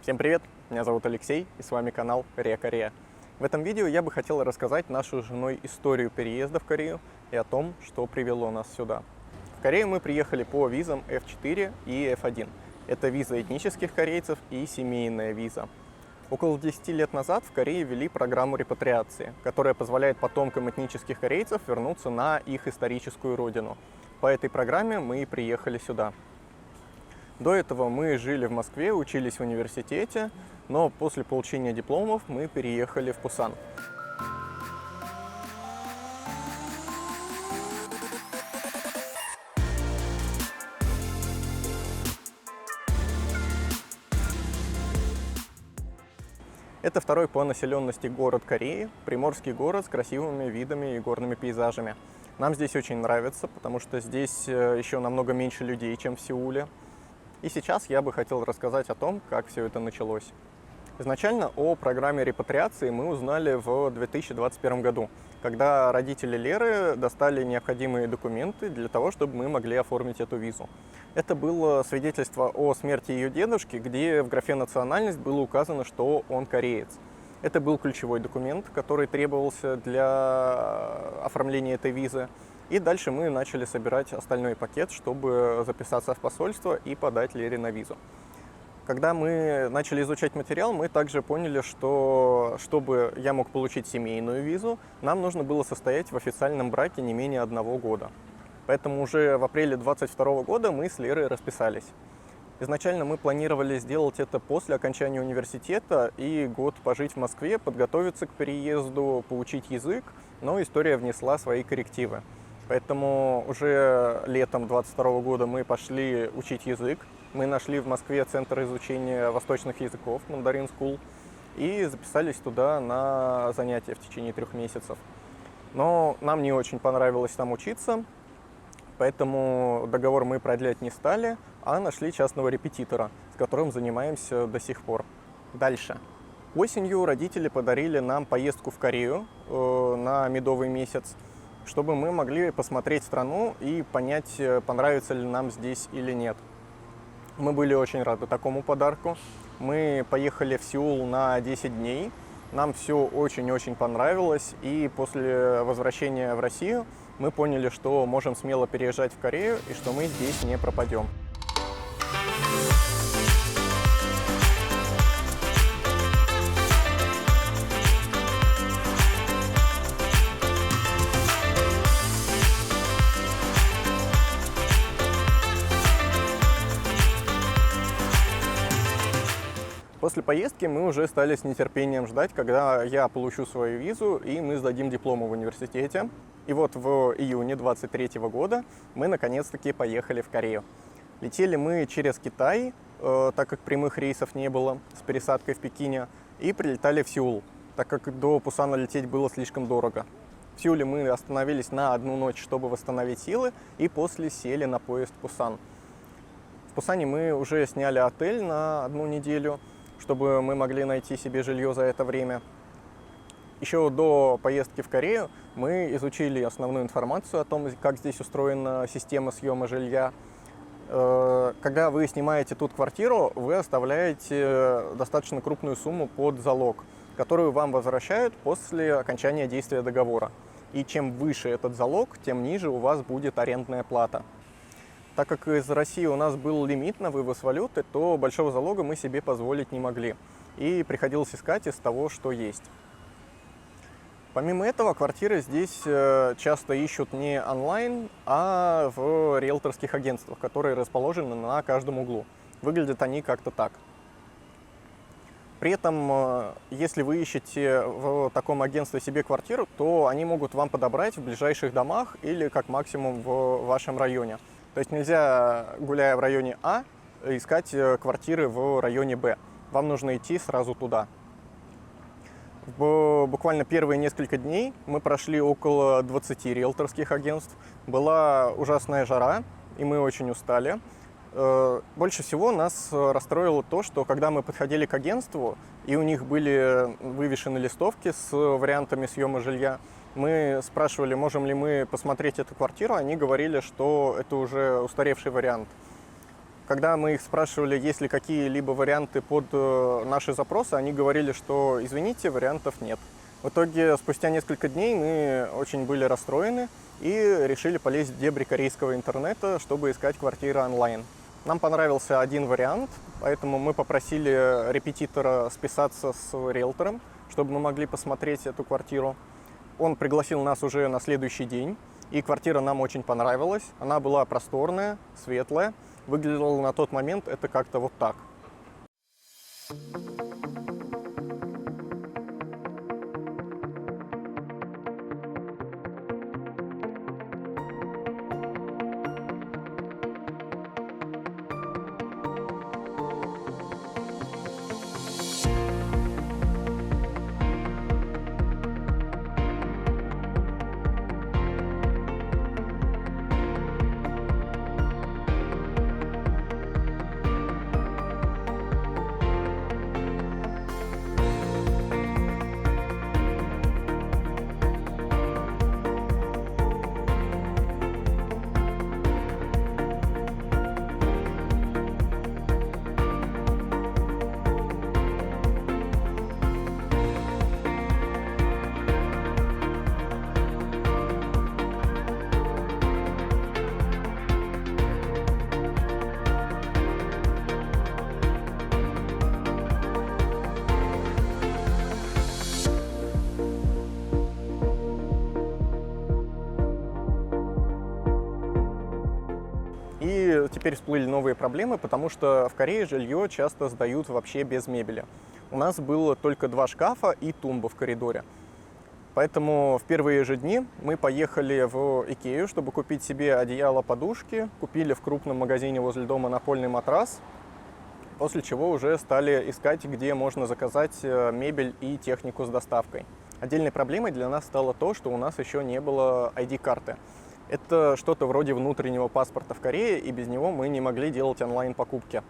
Всем привет! Меня зовут Алексей, и с вами канал Корея Корея. В этом видео я бы хотел рассказать нашу с женой историю переезда в Корею и о том, что привело нас сюда. В Корею мы приехали по визам F4 и F1. Это виза этнических корейцев и семейная виза. Около 10 лет назад в Корее ввели программу репатриации, которая позволяет потомкам этнических корейцев вернуться на их историческую родину. По этой программе мы и приехали сюда. До этого мы жили в Москве, учились в университете, но после получения дипломов мы переехали в Пусан. Это второй по населенности город Кореи, приморский город с красивыми видами и горными пейзажами. Нам здесь очень нравится, потому что здесь еще намного меньше людей, чем в Сеуле. И сейчас я бы хотел рассказать о том, как все это началось. Изначально о программе репатриации мы узнали в 2021 году, когда родители Леры достали необходимые документы для того, чтобы мы могли оформить эту визу. Это было свидетельство о смерти ее дедушки, где в графе «национальность» было указано, что он кореец. Это был ключевой документ, который требовался для оформления этой визы. И дальше мы начали собирать остальной пакет, чтобы записаться в посольство и подать Лере на визу. Когда мы начали изучать материал, мы также поняли, что чтобы я мог получить семейную визу, нам нужно было состоять в официальном браке не менее 1 года. Поэтому уже в апреле 2022 года мы с Лерой расписались. Изначально мы планировали сделать это после окончания университета и год пожить в Москве, подготовиться к переезду, поучить язык, но история внесла свои коррективы. Поэтому уже летом 2022 года мы пошли учить язык. Мы нашли в Москве центр изучения восточных языков, Mandarin School, и записались туда на занятия в течение 3 месяцев. Но нам не очень понравилось там учиться, поэтому договор мы продлять не стали, а нашли частного репетитора, с которым занимаемся до сих пор. Дальше. Осенью родители подарили нам поездку в Корею на медовый месяц, чтобы мы могли посмотреть страну и понять, понравится ли нам здесь или нет. Мы были очень рады такому подарку. Мы поехали в Сеул на 10 дней. Нам все очень-очень понравилось. И после возвращения в Россию мы поняли, что можем смело переезжать в Корею и что мы здесь не пропадем. После поездки мы уже стали с нетерпением ждать, когда я получу свою визу и мы сдадим дипломы в университете. И вот в июне 2023 года мы наконец-таки поехали в Корею. Летели мы через Китай, так как прямых рейсов не было, с пересадкой в Пекине, и прилетали в Сеул, так как до Пусана лететь было слишком дорого. В Сеуле мы остановились на 1 ночь, чтобы восстановить силы, и после сели на поезд в Пусан. В Пусане мы уже сняли отель на 1 неделю, чтобы мы могли найти себе жилье за это время. Еще до поездки в Корею мы изучили основную информацию о том, как здесь устроена система съема жилья. Когда вы снимаете тут квартиру, вы оставляете достаточно крупную сумму под залог, которую вам возвращают после окончания действия договора. И чем выше этот залог, тем ниже у вас будет арендная плата. Так как из России у нас был лимит на вывоз валюты, то большого залога мы себе позволить не могли. И приходилось искать из того, что есть. Помимо этого, квартиры здесь часто ищут не онлайн, а в риэлторских агентствах, которые расположены на каждом углу. Выглядят они как-то так. При этом, если вы ищете в таком агентстве себе квартиру, то они могут вам подобрать в ближайших домах или как максимум в вашем районе. То есть нельзя, гуляя в районе А, искать квартиры в районе Б. Вам нужно идти сразу туда. Буквально первые несколько дней мы прошли около 20 риэлторских агентств. Была ужасная жара, и мы очень устали. Больше всего нас расстроило то, что когда мы подходили к агентству, и у них были вывешены листовки с вариантами съема жилья, мы спрашивали, можем ли мы посмотреть эту квартиру, они говорили, что это уже устаревший вариант. когда мы их спрашивали, есть ли какие-либо варианты под наши запросы, они говорили, что, извините, вариантов нет. В итоге, спустя несколько дней мы очень были расстроены и решили полезть в дебри корейского интернета, чтобы искать квартиры онлайн. Нам понравился один вариант, поэтому мы попросили репетитора списаться с риэлтором, чтобы мы могли посмотреть эту квартиру. Он пригласил нас уже на следующий день, и квартира нам очень понравилась. Она была просторная, светлая. Выглядело на тот момент это как-то вот так. И теперь всплыли новые проблемы, потому что в Корее жилье часто сдают вообще без мебели. У нас было только 2 шкафа и тумба в коридоре. Поэтому в первые же дни мы поехали в Икею, чтобы купить себе одеяло, подушки, купили в крупном магазине возле дома напольный матрас, после чего уже стали искать, где можно заказать мебель и технику с доставкой. Отдельной проблемой для нас стало то, что у нас еще не было ID-карты. Это что-то вроде внутреннего паспорта в Корее, и без него мы не могли делать онлайн-покупки.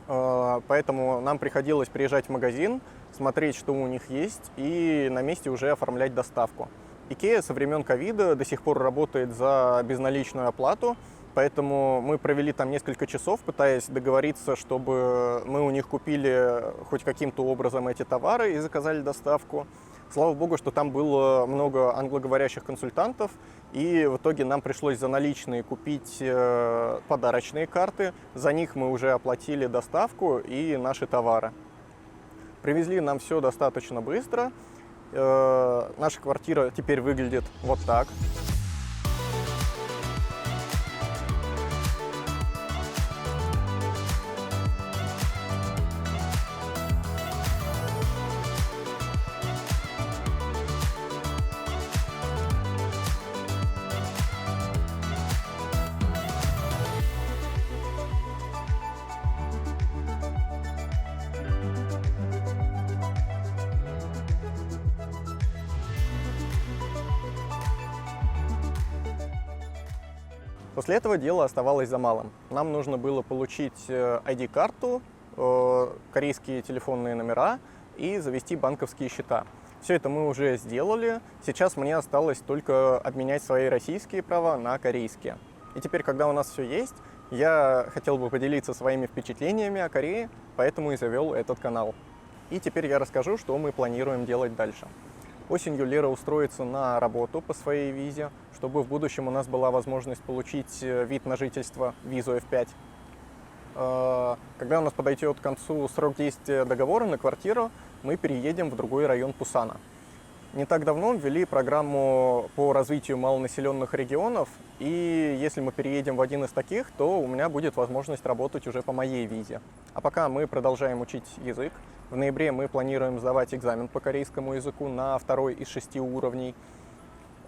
Поэтому нам приходилось приезжать в магазин, смотреть, что у них есть, и на месте уже оформлять доставку. Икея со времен ковида до сих пор работает за безналичную оплату, поэтому мы провели там несколько часов, пытаясь договориться, чтобы мы у них купили хоть каким-то образом эти товары и заказали доставку. Слава богу, что там было много англоговорящих консультантов, и в итоге нам пришлось за наличные купить подарочные карты. За них мы уже оплатили доставку и наши товары. Привезли нам все достаточно быстро. Наша квартира теперь выглядит вот так. После этого дело оставалось за малым. Нам нужно было получить ID-карту, корейские телефонные номера и завести банковские счета. Все это мы уже сделали. Сейчас мне осталось только обменять свои российские права на корейские. И теперь, когда у нас все есть, я хотел бы поделиться своими впечатлениями о Корее, поэтому и завел этот канал. И теперь я расскажу, что мы планируем делать дальше. Осенью Лера устроится на работу по своей визе, чтобы в будущем у нас была возможность получить вид на жительство, визу F5. Когда у нас подойдет к концу срок действия договора на квартиру, мы переедем в другой район Пусана. Не так давно ввели программу по развитию малонаселенных регионов, и если мы переедем в один из таких, то у меня будет возможность работать уже по моей визе. А пока мы продолжаем учить язык. В ноябре мы планируем сдавать экзамен по корейскому языку на 2 из 6 уровней.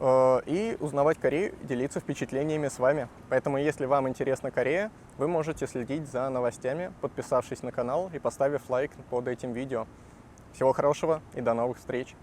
И узнавать Корею, делиться впечатлениями с вами. Поэтому, если вам интересна Корея, вы можете следить за новостями, подписавшись на канал и поставив лайк под этим видео. Всего хорошего и до новых встреч!